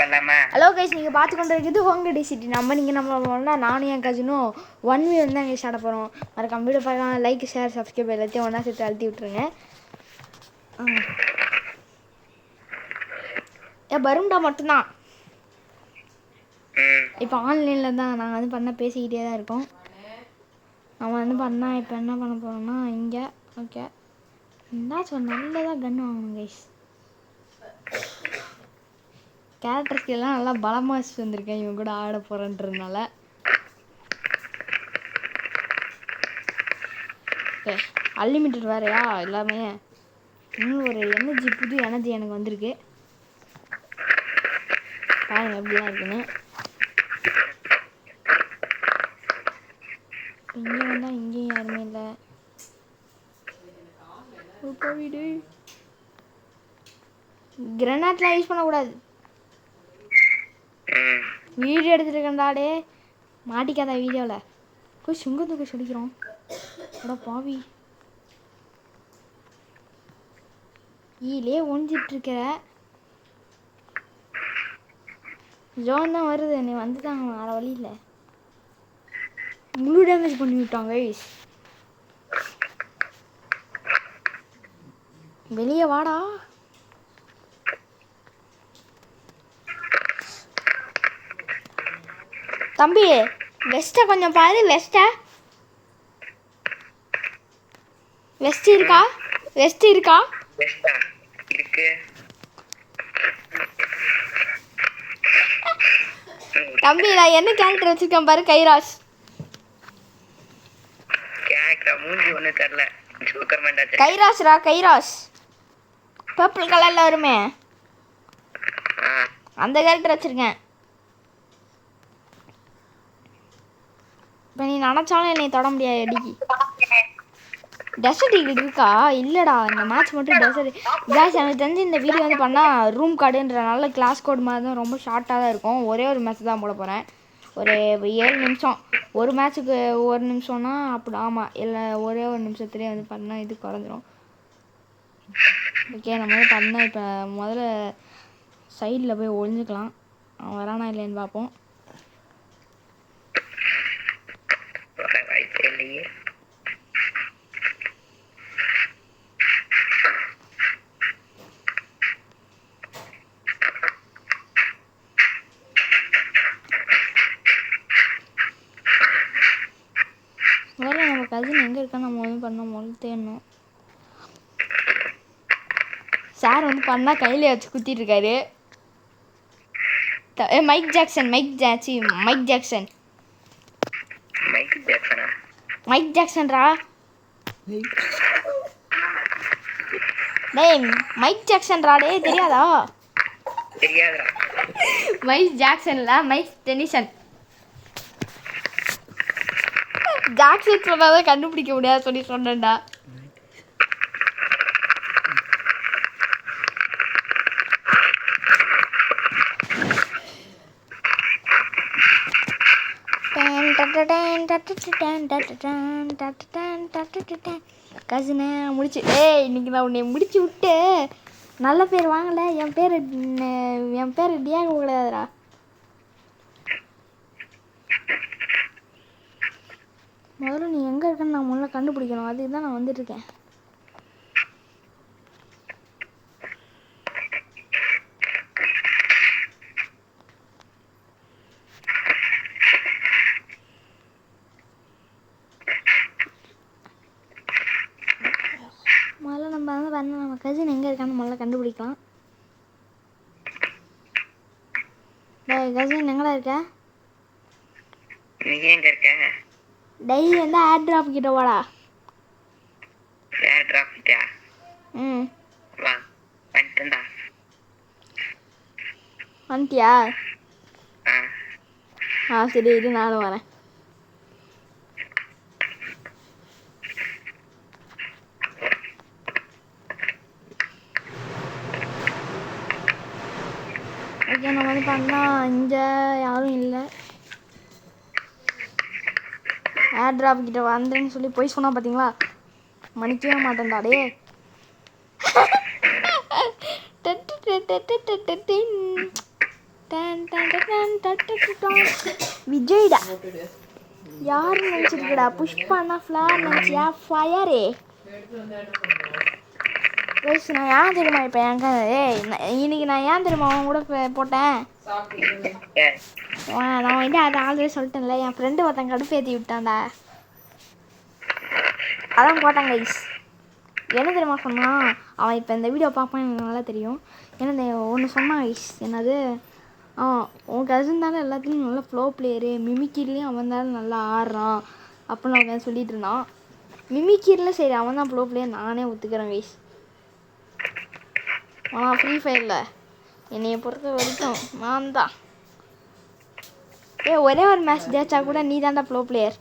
Hello guys, நீங்கள் பார்த்து கொண்டு இருக்குது ஹோங்கடி சிட்டி. நம்மளோட நானும் என் கசினும் 1v வந்து தான் கைஸ் ஆட போகிறோம். அது கம்ப்யூட்டர் பார்க்கலாம். லைக், ஷேர், சப்ஸ்கிரைப் எல்லாத்தையும் ஒன்றா சேர்த்து அழுத்தி விட்ருங்க. பருண்டா மட்டும்தான் இப்போ ஆன்லைனில் தான் நாங்கள் வந்து பண்ண பேசிக்கிட்டே தான் இருக்கோம். அவன் வந்து பண்ணால் இப்போ என்ன பண்ண போகிறோம்னா இங்கே ஓகே என்ன நல்லதாக கன்று வாங்கணும் கைஸ். கேரக்டர் ஸ்கில்லாம் நல்லா பலமாக வந்திருக்கேன் இவன் கூட ஆட போகிறேன்றதுனால. ஓகே அன்லிமிட்டட் வேறையா எல்லாமே. இன்னும் ஒரு எனர்ஜி, புது எனர்ஜி எனக்கு வந்திருக்கு. பாருங்க எப்படிதான் இருக்குன்னு. இங்கே வந்தால் இங்கேயும் யாருமே இல்லை. வீடு கிரனேட்லாம் யூஸ் பண்ணக்கூடாது. வீடியோ எடுத்துருக்கேன்டாடே, மாட்டிக்காத வீடியோவில் போய் சுங்கத்துக்கு சொல்லிக்கிறோம். அட பாவி, ஈலே ஒழிஞ்சிட்ருக்கிற ஜோன் தான் வருது. நீ வந்து தான் வேறு வழி இல்லை. முழு டேமேஜ் பண்ணி விட்டாங்க. வெளியே வாடா. தம்பி வெஸ்ட்டை கொஞ்சம் பாரு. வெஸ்ட் இருக்கா? வெஸ்ட் இருக்கா? தம்பி நான் என்ன கேரக்டர் வச்சிருக்கேன் பாரு. கைராஷ் கைராஷ்ரா. கைராஷ் பர்பிள் கலர்ல வருமே, அந்த கேரக்டர் வச்சிருக்கேன். இப்போ நீ நினச்சாலும் என்னை தொட முடியாது. அடிக்கி டெசர்ட் ஈகிள் இருக்கா? இல்லைடா, இந்த மேட்ச் மட்டும் டெசர்ட் கேஸ். எனக்கு தெரிஞ்சு இந்த வீடியோ வந்து பண்ணால் ரூம் கார்டுன்றனால கிளாஸ் கோடு மாதிரி தான் ரொம்ப ஷார்ட்டாக தான் இருக்கும். ஒரே ஒரு மேட்ச் தான் போட போகிறேன். ஒரு 7 நிமிஷம். ஒரு மேட்ச்சுக்கு 1 நிமிஷம்னா அப்படி. ஆமாம், இல்லை ஒரே ஒரு நிமிஷத்துலேயே வந்து பண்ணால் இது குறைஞ்சிரும். ஓகே நம்ம வந்து பண்ணால் இப்போ முதல்ல சைடில் போய் ஒழிஞ்சிக்கலாம். அவன் வரானா இல்லைன்னு பார்ப்போம். முதல்ல நம்ம கசின் எங்கே இருக்கா நம்ம வந்து பண்ண முதல்ல தேடணும். சார் வந்து பண்ணால் கையில் வச்சு குத்திட்டு இருக்காரு. Mike Jackson. மைக் ஜாக்சன்ரா. டேய் மைக் ஜாக்சன்ரா. டேய் தெரியாதா? மைக் ஜாக்சன்ல மைக் டெனிசன். ஜாக்சன் சொன்னாதான் கண்டுபிடிக்க முடியாது சொல்லி சொன்னேன்டா. கசினை முடிச்சு. இன்னைக்கு நான் உன்னை முடிச்சு விட்டு நல்ல பேர் வாங்கலை. என் பேர் டியாகோ கிடையாதுடா. முதல்ல நீ எங்கே இருக்கன்னு நான் முதல்ல கண்டுபிடிக்கணும். அதுக்கு தான் நான் வந்துட்டுருக்கேன். முதல்ல நம்ம வந்து நம்ம கசின் எங்கே இருக்கான்னு முதல்ல கண்டுபிடிக்கலாம். கசின் எங்கடா இருக்க? டெய்லி வந்து ஏர் டிராப் கிட்ட வாடா. வந்துட்டியா? சரி இரு நானும் வரேன். ஓகே நம்ம வந்து பண்ணால் இங்கே யாரும் இல்லை. ஏர் ட்ராப் கிட்ட வந்தேன்னு சொல்லி போய் சொன்னா பார்த்தீங்களா? மன்னிக்கவே மாட்டேன்டா டே. விஜய்டா யாரு நினச்சிருக்கடா புஷ்பானா ஃப்ளார் நினச்சியா ஃபயரே கைஸ் நான் ஏன் தெரியுமா இப்போ என் இன்னைக்கு நான் ஏன் தெரியுமா அவன் கூட போட்டேன் நான் வந்து அதை ஆல்ரெடி சொல்லிட்டேன்ல என் ஃப்ரெண்டு ஒருத்தன் கடுப்பேற்றி விட்டான்டா அதான் போட்டான் கைஸ் என்ன தெரியுமா சொன்னான் அவன் இப்போ இந்த வீடியோ பார்ப்பான் எனக்கு நல்லா தெரியும் ஏன்னா ஒன்று சொன்னான் கைஸ் என்னது உன் கசின் தானே எல்லாத்துலேயும் நல்ல ஃப்ளோ பிளேயரு மிமிக்கிரிலையும் அவன் தானே நல்லா ஆடுறான் அப்படின்னு அவன் சொல்லிட்டு இருந்தான் மிமிக்கிரியில் சரி அவன் தான் ஃப்ளோ பிளேயர் நானே ஒத்துக்கிறேன் கைஸ் ஃப்ரீ ஃபயரில் என்னையை பொறுத்த வரைக்கும் நான் தான் ஒரே ஒரு மேட்ச் ஜெயிச்சா கூட நீ தான்டா ப்ளோ பிளேயர்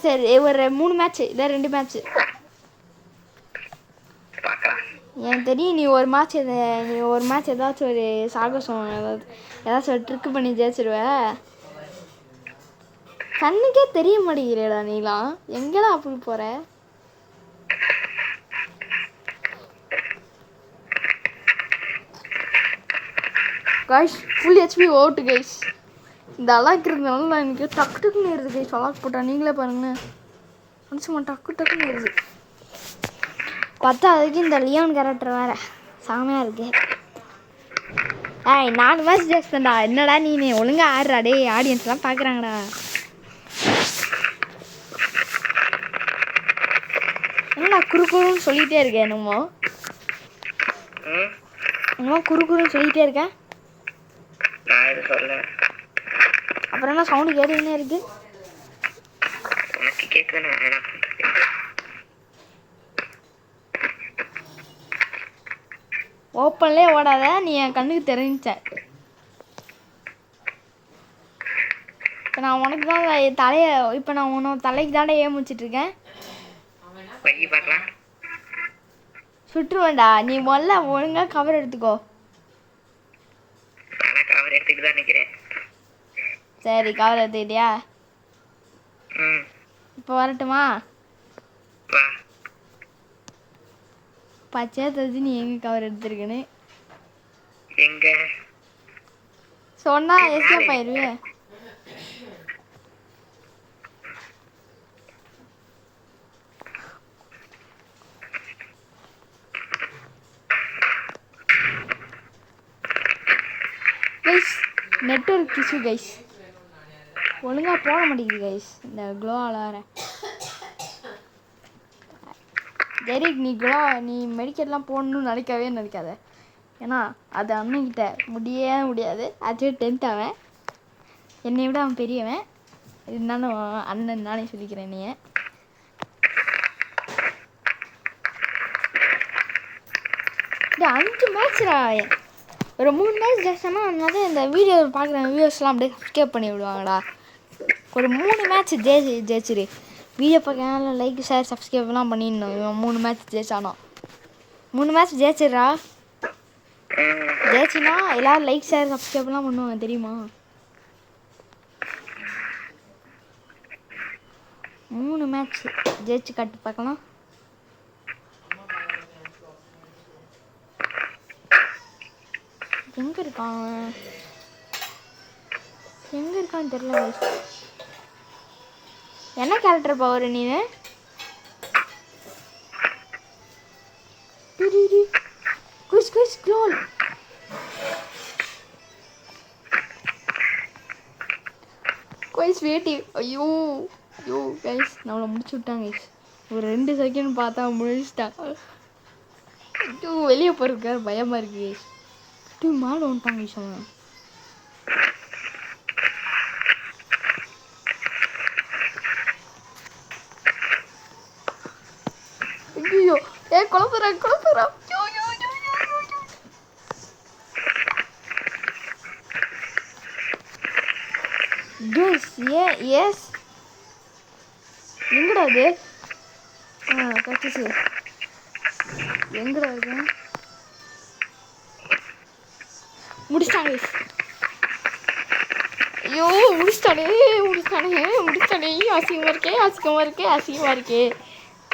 சரி ஒரு 3 மேட்ச்சு இல்லை 2 மேட்ச்சு எனக்கு தெரியும் நீ ஒரு மேட்ச் ஏதாச்சும் ஒரு சாகசம் ஏதாச்சும் ஒரு ட்ரிக்கு பண்ணி ஜெயிச்சிருவ கண்ணுக்கே தெரிய மாட்டேங்கிறேடா நீலாம் எங்கடா அப்படி போகிற கைஸ் ஃபுல் ஹெச்பி ஓட்டு கைஸ் இந்த அலாக் இருந்தனால எனக்கு டக்கு டக்குன்னு ஏறுது கைஸ் அலாக் போட்டா நீங்களே பாருங்களேன் மனுஷமா டக்கு டக்குன்னு ஏறுது அதுக்கு இந்த லியோன் கேரக்டர் வேறு சாமையாக இருக்கு 4 மேட்ச் ஜெயிச்சிட்டேன்டா என்னடா நீ ஒழுங்கா ஆடுறா டே ஆடியன்ஸ்லாம் பார்க்குறாங்கடா என்னடா குறுக்குறுன்னு சொல்லிகிட்டே இருக்கேன் என்னமோ குறுக்குறுன்னு சொல்லிகிட்டே இருக்கேன் அப்புறம் என்ன சவுண்டு கேட்டுக்கினே இருக்கு ஓப்பன்லேயே ஓடாத நீ என் கண்ணுக்கு தெரிஞ்ச இப்போ நான் உனக்கு தான் இப்போ நான் உன்னோட தலைக்கு தாண்டா ஏமிச்சிட்டு இருக்கேன் சுட்டுருவேண்டா நீ முதல்ல ஒழுங்கா கவர் எடுத்துக்கோ சரி கவர் எடுத்துக்கிட்டியா இப்போ வரட்டுமா பச்சையா தெரிஞ்சு நீ எங்க கவர் எடுத்திருக்கன்னு சொன்னா எஸ்கேப் ஆயிருவே நெட்வொர்க் இஷ்யூ கைஸ் ஒழுங்காக போட மாட்டேங்குது கைஸ் இந்த க்ளோவால் வேறு ஜெரிக் நீ மெடிக்கெட்லாம் போடணும்னு நினைக்காத ஏன்னா அது அண்ணன்கிட்ட முடியாது ஆக்சுவலி 10th அவன் என்னை விட அவன் பெரியவன் இருந்தாலும் அண்ணன் நானே சொல்லிக்கிறேன் நீ இந்த 5 மேட்ச்ரா ஒரு 3 மேட்ச் ஜெயிச்சோன்னா அதனால இந்த வீடியோ பார்க்குற வியூவர்ஸ்லாம் அப்படியே சப்ஸ்கிரைப் பண்ணி விடுவாங்கடா ஒரு 3 மேட்ச் ஜெயிச்சிரு வீடியோ பார்க்கறதுனால லைக் ஷேர் சப்ஸ்கிரைப்லாம் பண்ணிடணும் இவன் 3 மேட்ச் ஜெயிச்சானோ 3 மேட்ச் ஜெயிச்சிடுறா ஜெயிச்சினா எல்லோரும் லைக் ஷேர் சப்ஸ்கிரைப்லாம் பண்ணுவாங்க தெரியுமா 3 மேட்ச் ஜெயிச்சு கட்டு பார்க்கலாம் எங்கே இருக்கான்னு தெரியல என்ன கேரக்டர் பவர் நீ குஸ் க்ளோல் குயிஸ் வேட்டி ஐயோ கைஸ் நம்மளை முடிச்சு விட்டாங்க கைஸ் ஒரு 2 செகண்ட் பார்த்தா முடிச்சிட்டாங்க வெளியே போகிறதுக்கு பயமாக இருக்கு கைஸ் மாடு வந்துட்டாங்க கைஸ் அவன் ஐயோ குழப்பறா எஸ் எங்கடா அது கட்டிச்சு எங்கடா இருக்கு முடிச்சிட்டாங்க ஐயோ முடிச்சிட்டானே அசிங்கமாக இருக்கே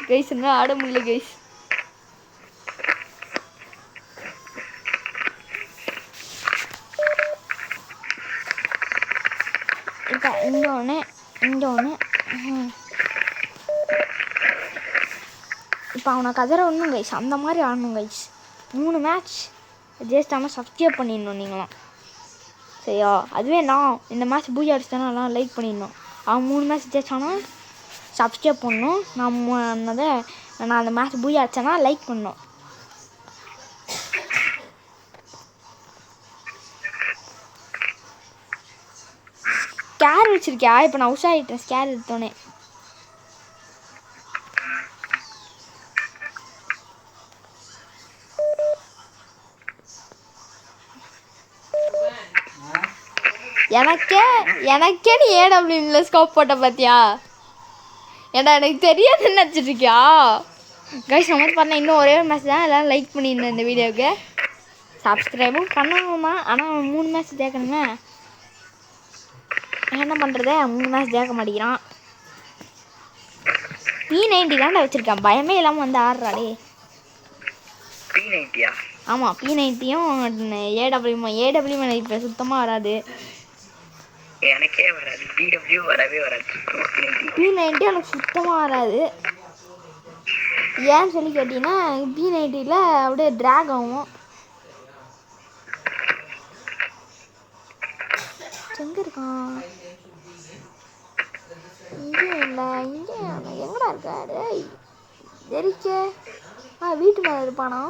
கைஸ் என்ன ஆட முடியல கைஸ் இங்கே ஒன்று இங்கே ஒன்று. இப்போ அவனை கதற ஒன்றும் கைஸ், அந்த மாதிரி ஆடணும் கைஸ். 3 மேட்ச் ஜெயிச்சிட்டாமல் சப்ஸ்கிரைப் பண்ணிடணும் நீங்களாம், சரியா? அதுவே நான் இந்த மேட்ச் பூஜை அடிச்சிட்டேன்னா எல்லாம் லைக் பண்ணிடணும். அவன் 3 மேட்ச் ஜெயிச்சானா சப்ஸ்கிரைப் பண்ணணும். நான் அந்த மேட்ச் பூஜை அடிச்சேன்னா லைக் பண்ணணும். ஸ்கேர் வச்சுருக்கியா? இப்போ நான் உஷாரிட்டேன் ஸ்கேர் எடுத்தோன்னே. எனக்கே நீ ஏடபிள்யூல ஸ்கோப் போட்ட பார்த்தியா? ஏன்னா எனக்கு தெரியாதுன்னு நினச்சிட்ருக்கியா? கைஸ் நம்ம பண்ண இன்னும் ஒரே ஒரு மேட்ச் தான். எல்லோரும் லைக் பண்ணியிருந்தேன் இந்த வீடியோவுக்கு. சப்ஸ்கிரைபும் பண்ணணும் தான், ஆனால் 3 மேட்ச் கேட்கணுமே. என்ன பண்ணுறது, 3 மேட்ச் கேட்க மாட்டேங்கிறான். P90 தான்டா வச்சுருக்கான், பயமே இல்லாமல் வந்து ஆடுறாடே. P90யா? ஆமாம், P90யும் ஏடபிள்யூ எனக்கு இப்போ சுத்தமாக வராது. எனக்கே வராது, DW வரவே வராது. P90 எனக்கு சுத்தமாக வராது. ஏன்னு சொல்லி கேட்டிங்கன்னா P90ல் அப்படியே ட்ராக் ஆகும். எங்கே இருக்கான்? இங்கே இல்லை, இங்கே எங்கடா இருக்கா? டேய் தெரிக்கே, வீட்டு மேலே இருப்பானா?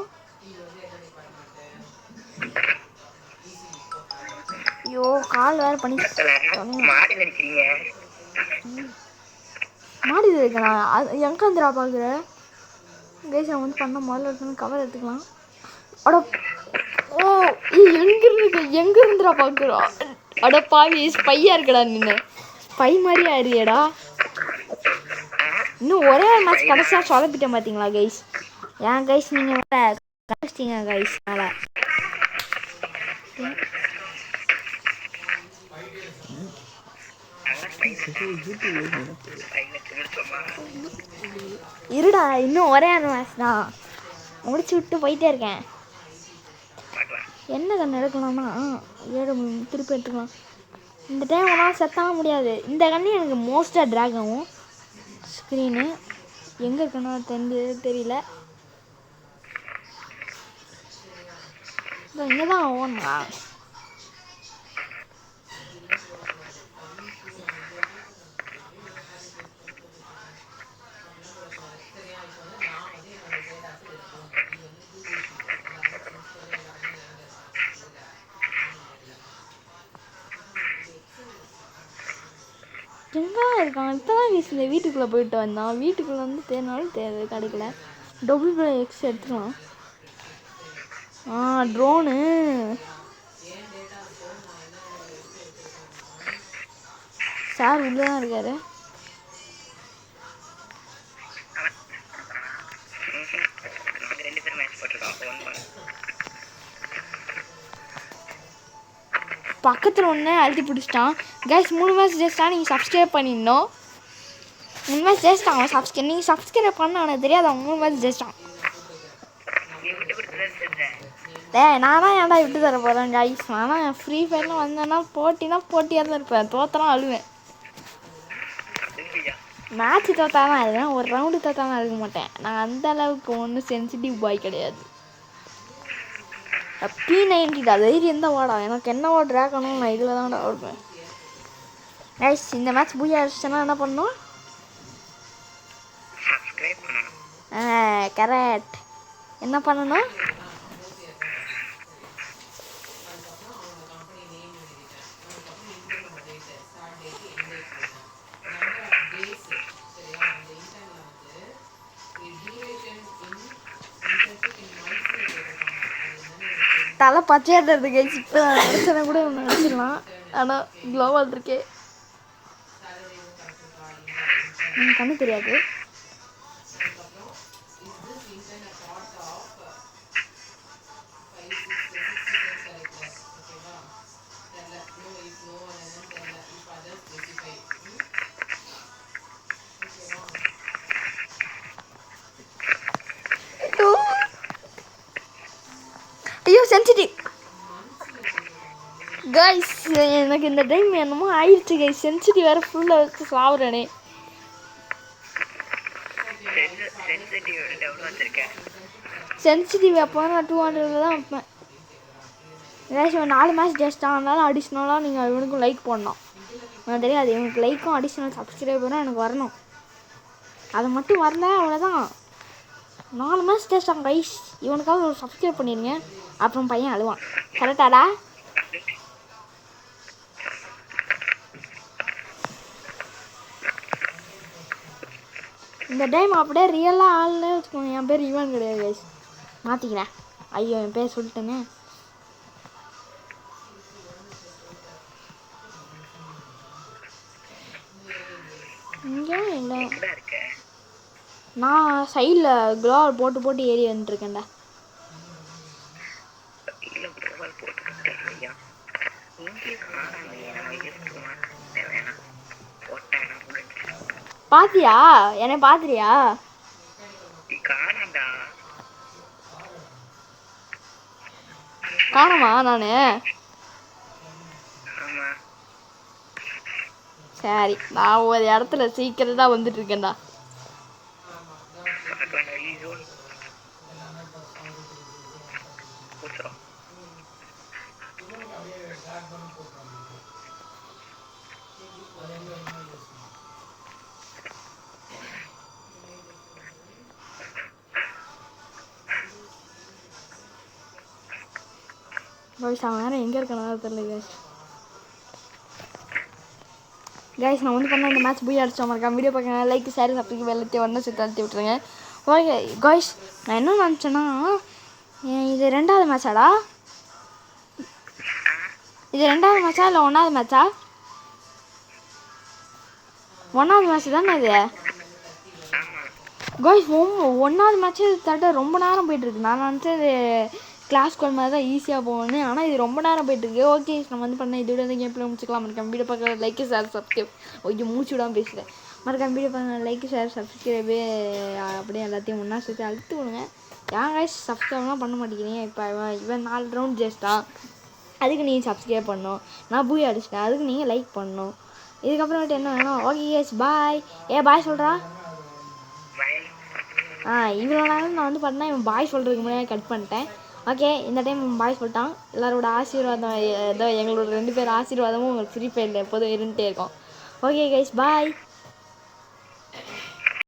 ஐயோ கால் வேறு பண்ணி மாடியில் இருக்கிறீங்க. மாடியில் இருக்கா? அது எங்கே வந்துடா பார்க்குறேன் கைஸ். நான் வந்து பண்ண முதல்ல இருக்கணும், கவர் எடுத்துக்கலாம். அட ஓ எங்கே இருந்துடா பார்க்குறோம்? அட பாவி, ஸ்பையாக இருக்கடா நின்று, ஸ்பை மாதிரி ஆயிடுறியடா. இன்னும் ஒரே ஒரு மேட்ச் கடைசியாக சொதப்பிட்டேன் பார்த்தீங்களா கைஸ்? ஏன் கைஸ் நீங்கள் கடைச்சிட்டிங்க கைஸ். அதனால் இருடா, இன்னும் ஒரே ஒரு மேட்ச் தான், முடிச்சு விட்டு போயிட்டே இருக்கேன். என்ன கண்ணு எடுக்கலாம்னா 7 திருப்பி எடுத்துக்கலாம். இந்த டைம் ஒன்றால் செத்தாக முடியாது. இந்த கண்ணு எனக்கு மோஸ்ட்டாக ட்ராக் ஆகும். ஸ்க்ரீனு எங்கே இருக்குன்னா தெரியல. இங்கே தான் ஓடணுமா? எங்கே இருக்கான்? இப்போ தான் இந்த வீட்டுக்குள்ளே போயிட்டு வந்தான். வீட்டுக்குள்ளே வந்து தேடினாலும் கிடைக்கல. WX எடுத்துக்கலாம். ட்ரோனு சார் உள்ளே தான் இருக்காரு. பக்கத்தில் ஒன்று அழுத்தி பிடிச்சிட்டான். Guys 3 match ஜெயிச்சிட்டான். நீங்கள் சப்ஸ்கிரைப் பண்ணிடணும். 3 மேட்ச் ஜெயிச்சிட்டான் அவன். நீங்கள் சப்ஸ்கிரைப் பண்ண அவனுக்கு தெரியாது, அவன் 3 மேட்ச் ஜெயிச்சிட்டான். நானா ஏன்டா விட்டு தர போகிறேன் கைஸ்? நானும் ஃப்ரீ ஃபயரில் வந்தேன்னா போட்டியாக தான் இருப்பேன். தோத்தலாம் அழுவேன். மேட்ச் தோத்தாதான் அழுவேன், ஒரு ரவுண்டு தோத்தாலும் அழுக மாட்டேன். நான் அந்த அளவுக்கு ஒன்றும் சென்சிட்டிவ் பாய் கிடையாது. P90 தைரியம் தான் வாடா. எனக்கு என்னவோ ட்ராக் ஆகணும், நான் இதில் தான் ஆடுவேன் கைஸ். இந்த மேட்ச் பூஜை அடிச்சிட்டேன்னா என்ன பண்ணணும்? கரெக்ட். என்ன பண்ணணும்? தலை பச்சையாக தருது கைஸ். இப்போ பிரச்சனை கூட ஒன்று நினச்சிடலாம், ஆனால் க்ளோவால் இருக்கே கண்ணு தெரியாது. ஐயோ சென்சிட்டிவ் கைஸ் எனக்கு இந்த டைம் என்னமோ ஆயிடுச்சு கைஸ். சென்சிட்டிவ் வேறு ஃபுல்லாக வச்சு சாப்பிட்றேனே. சென்சிட்டிவ் அப்போ நான் 200 தான் வைப்பேன். ஏதாச்சும் 4 மேட்ச் ஜஸ்ட் ஆனாலும் அடிஷ்னலாக நீங்கள் இவனுக்கும் லைக் போடணும். எனக்கு தெரியாது, இவனுக்கு லைக்கும் அடிஷ்னல் சப்ஸ்கிரைபரும் எனக்கு வரணும். அது மட்டும் வரல அவ்வளோதான். 4 மேட்ச் ஜஸ்ட் ஆகும் கைஸ். இவனுக்காக ஒரு சப்ஸ்கிரைப் பண்ணிடுங்க. அப்புறம் பையன் அழுவான். கரெக்டாடா? இந்த டைம் அப்படியே ரியலாக ஆள்னு வச்சுக்கோங்க. என் பேர் இவன் கிடையாது கைஸ், மாற்றிக்கிறேன். ஐயோ என் பேர் சொல்லிட்டேங்க. இங்கே இல்லை, நான் சைடில் க்ளோவர் போட்டு போட்டு ஏறி வந்துட்டுருக்கேன்டா. பாத்தியா என்னை பாத்துறியா? காணமா நானு? சரி, நான் ஒரு இடத்துல சீக்கிரம் தான் வந்துட்டு இருக்கேன்டா. அவன் வேறு எங்கே இருக்கணும் தெரியல கைஸ். கைஸ் நான் வந்து பண்ண இந்த மேட்ச் போய் அடிச்சோம். மறக்காம வீடியோ பார்க்க லைக் ஷேர் சப்ஸ்கிரைப் எல்லாத்தையும் ஒன்று சேர்த்து அழுத்தி விட்டுருங்க. ஓகே கைஸ், நான் என்ன நினச்சேன்னா இது 2வது மேட்சாடா? இது 2வது மேட்சா இல்லை 1வது மேட்சா? 1வது மேட்ச் தானே இது கைஸ். 1வது மேட்ச்சு தட்ட ரொம்ப நேரம் போயிட்டுருக்கு. நான் நினச்சது கிளாஸ் கோல் மாதிரி தான் ஈஸியாக போகணும், ஆனால் இது ரொம்ப நேரம் போயிட்டுருக்கு. ஓகே நம்ம வந்து பண்ண இதோட வந்து கேம் பிள்ளை முடிச்சுக்கலாம். மறக்காம வீடியோ பார்க்க லைக் ஷேர் சப்ஸ்கிரைப். ஓகே மூச்சு விடாமல் பேசுகிறேன். மறக்காம வீடியோ பார்க்க லைக் ஷேர் சப்ஸ்கிரைபு அப்படியே எல்லாத்தையும் ஒன்றா சேர்த்து அழுத்து விடுங்க. ஏன் கைஸ் சப்ஸ்கிரைப்லாம் பண்ண மாட்டேங்கிறீங்க? இப்போ இவன் 4 ரவுண்ட் ஜெஸ்ட்டான், அதுக்கு நீங்கள் சப்ஸ்கிரைப் பண்ணணும். நான் பூய் அடிச்சிட்டேன், அதுக்கு நீங்கள் லைக் பண்ணணும். இதுக்கப்புறமேட்டு என்ன வேணும்? Okay guys bye. பாய் சொல்கிறா? இவ்வளோ நேரம் நான் வந்து பார்த்தீங்கன்னா இவன் பாய் சொல்கிறதுக்கு முன்னாடி கட் பண்ணிட்டேன். ஓகே இந்த டைம் பாய் சொல்லிட்டான். எல்லாரோட ஆசீர்வாதம் ஏதோ எங்களோட 2 பேர் ஆசீர்வாதமும் உங்களுக்கு ஃப்ரீ ஃபயரில் எப்போதும் இருந்துகிட்டே இருக்கும். Okay guys bye.